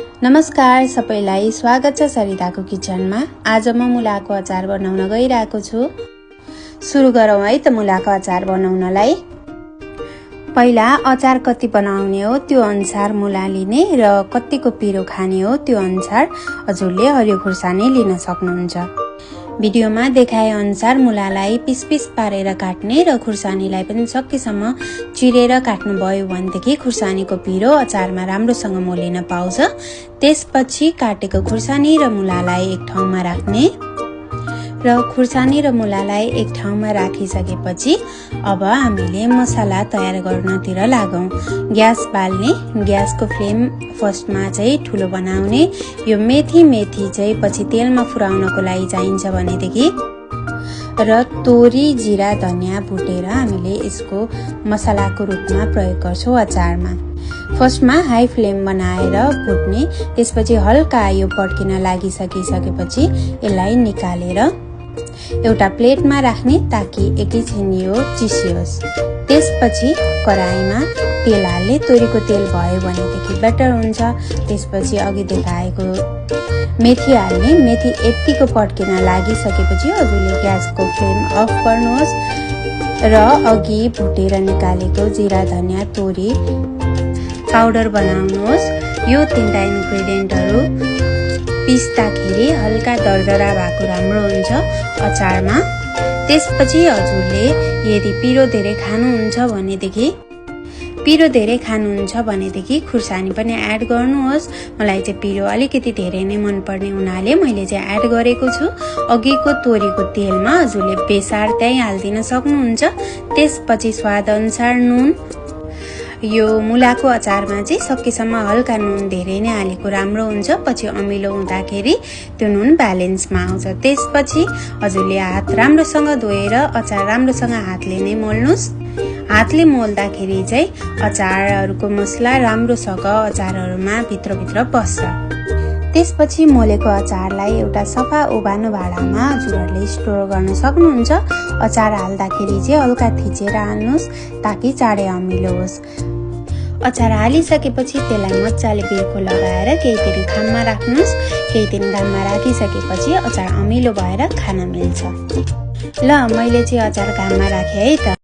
नमस्कार सबैलाई, स्वागत छ सरिताको किचनमा। आज म मुलाको अचार बनाउन गइरहेको छु। सुरु गरौँ है त मुलाको अचार बनाउनलाई। पहिला अचार कति बनाउने हो त्यो अनुसार मुला लिने र कतिको पिरो खाने हो त्यो अनुसार हजुरले हरियो खुर्सानी लिन सक्नुहुन्छ। भिडियोमा देखाए अनुसार मुलालाई पिस पिस पारेर काट्ने र खुर्सानीलाई पनि सकेसम्म चिरेर काट्नु भयो भनेदेखि खुर्सानीको पिरो अचारमा राम्रोसँग मोलिन पाउँछ। त्यसपछि काटेको खुर्सानी र मुलालाई एक ठाउँमा राख्ने र खुर्सानी र मुलालाई एक ठाउँमा राखिसकेपछि अब हामीले मसला तयार गर्नतिर लागौं। ग्यास बाल्ने, ग्यासको फ्लेम फर्स्टमा चाहिँ ठुलो बनाउने। यो मेथी चाहिँ पछि तेलमा फुराउनको लागि चाहिन्छ भनेदेखि र तोरी, जिरा, धनिया भुटेर हामीले यसको मसलाको रूपमा प्रयोग गर्छौं अचारमा। फर्स्टमा हाई फ्लेम बनाएर भुट्ने, त्यसपछि हल्का यो पड्किन लागिसकेपछि यसलाई निकालेर एउटा प्लेटमा राख्ने ताकि एकैछिन यो चिसियोस्। त्यसपछि कराईमा तेल हाल्ने, तोरीको तेल भयो भनेदेखि बेटर हुन्छ। त्यसपछि अघि देखाएको मेथी हाल्ने, मेथी यतिको पड्किन लागिसकेपछि हजुरले ग्यासको फ्लेम अफ गर्नुहोस् र अघि भुटेर निकालेको जिरा, धनिया, तोरी पाउडर बनाउनुहोस्। यो तीनटा इन्ग्रेडियन्टहरु पिस्दाखेरि हल्का दरदरा भएको राम्रो हुन्छ अचारमा। त्यसपछि हजुरले यदि पिरो धेरै खानुहुन्छ भनेदेखि खुर्सानी पनि एड गर्नुहोस्। मलाई चाहिँ पिरो अलिकति धेरै नै मन पर्ने हुनाले मैले चाहिँ एड गरेको छु। अघिको तोरीको तेलमा हजुरले बेसार त्यही हाल्दिन सक्नुहुन्छ। त्यसपछि स्वाद अनुसार नुन। यो मुलाको अचारमा चाहिँ सकेसम्म हल्का नुन धेरै नै हालेको राम्रो हुन्छ। पछि अमिलो हुँदाखेरि त्यो नुन ब्यालेन्समा आउँछ। त्यसपछि हजुरले हात राम्रोसँग धोएर अचार राम्रोसँग हातले नै मोल्नुस्। हातले मोल्दाखेरि चाहिँ अचारहरुको मसला राम्रोसँग अचारहरुमा भित्र पस्छ। त्यसपछि मोलेको अचारलाई एउटा सफा उभानो भाँडामा हजुरहरूले स्टोर गर्न सक्नुहुन्छ। अचार हाल्दाखेरि चाहिँ हल्का थिचेर हाल्नुस् ताकि चाँडै अमिलो होस्। अचार हालिसकेपछि त्यसलाई मजाले बिर्को लगाएर केही दिन घाममा राख्नुस्। केही दिन घाममा राखिसकेपछि अचार अमिलो भएर खान मिल्छ। ल मैले चाहिँ अचार घाममा राखे है त।